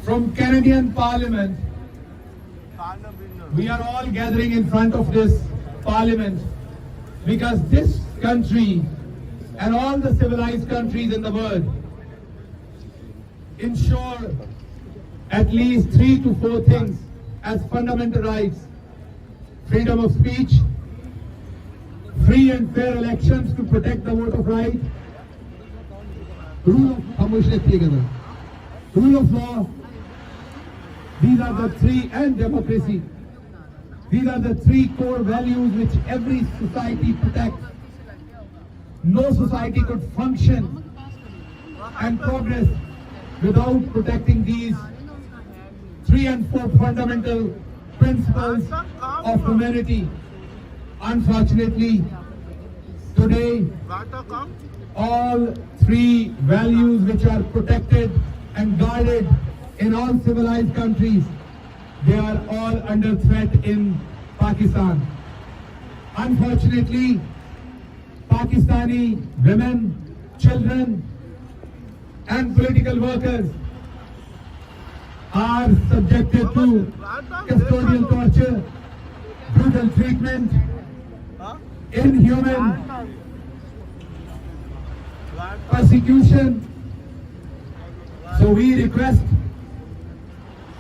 from Canadian Parliament, we are all gathering in front of this Parliament because this country and all the civilized countries in the world ensure at least 3 to 4 things as fundamental rights: freedom of speech, free and fair elections to protect the vote of right, rule of law. These are the three, and democracy. These are the three core values which every society protects. No society could function and progress without protecting these 3 and 4 fundamental principles of humanity. Unfortunately, today, all 3 values which are protected and guarded in all civilized countries, they are all under threat in Pakistan. Unfortunately, Pakistani women, children, and political workers are subjected to custodial torture, brutal treatment, inhuman persecution. So we request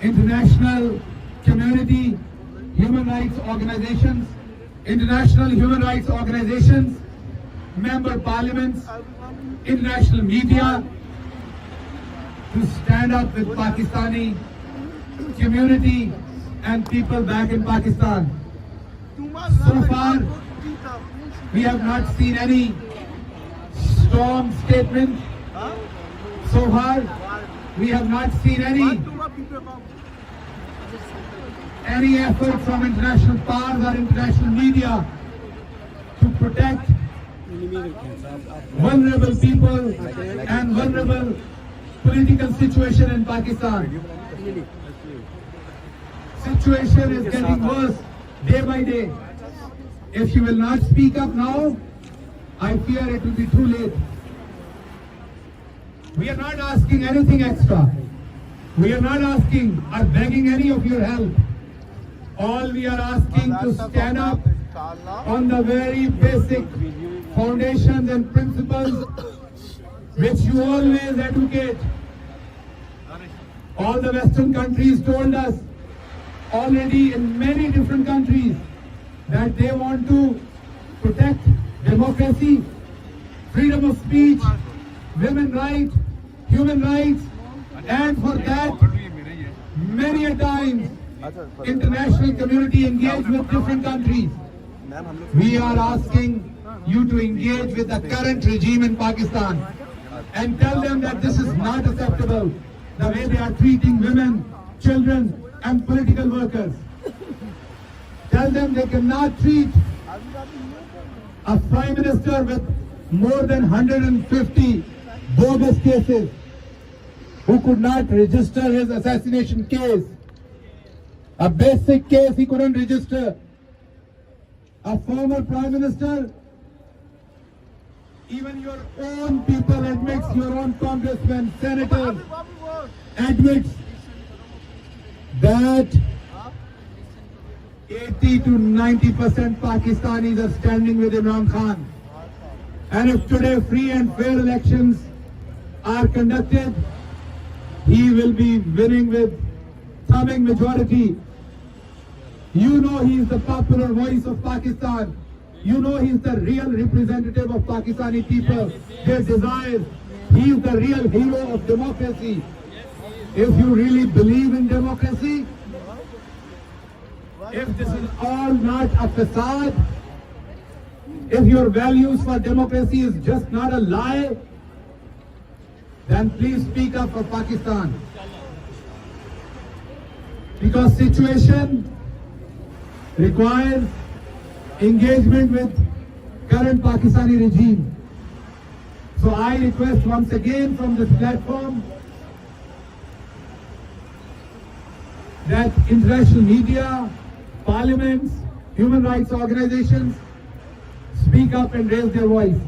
international community, human rights organizations, international human rights organizations, member parliaments, international media to stand up with Pakistani community and people back in Pakistan. So far, we have not seen any strong statement. So far, we have not seen any effort from international powers or international media to protect vulnerable people and vulnerable political situation in Pakistan. Situation is getting worse day by day. If you will not speak up now, I fear it will be too late. We are not asking anything extra. We are not asking or begging any of your help. All we are asking to stand up on the very basic foundations and principles which you always advocate. All the Western countries told us already in many different countries that they want to protect democracy, freedom of speech, women's rights, human rights, and for that, many a times, international community engage with different countries. We are asking you to engage with the current regime in Pakistan and tell them that this is not acceptable, the way they are treating women, children, and political workers. Tell them they cannot treat a prime minister with more than 150 bogus cases who could not register his assassination case. A basic case he couldn't register. A former prime minister, even your own people admits, your own congressmen, senators admits that 80 to 90% Pakistanis are standing with Imran Khan. And if today free and fair elections are conducted, he will be winning with thumping majority. You know he is the popular voice of Pakistan. You know he is the real representative of Pakistani people, their desires. He is the real hero of democracy. If you really believe in democracy, if this is all not a facade, if your values for democracy is just not a lie, then please speak up for Pakistan. Because situation requires engagement with current Pakistani regime. So I request once again from this platform that international media, parliaments, human rights organizations speak up and raise their voice.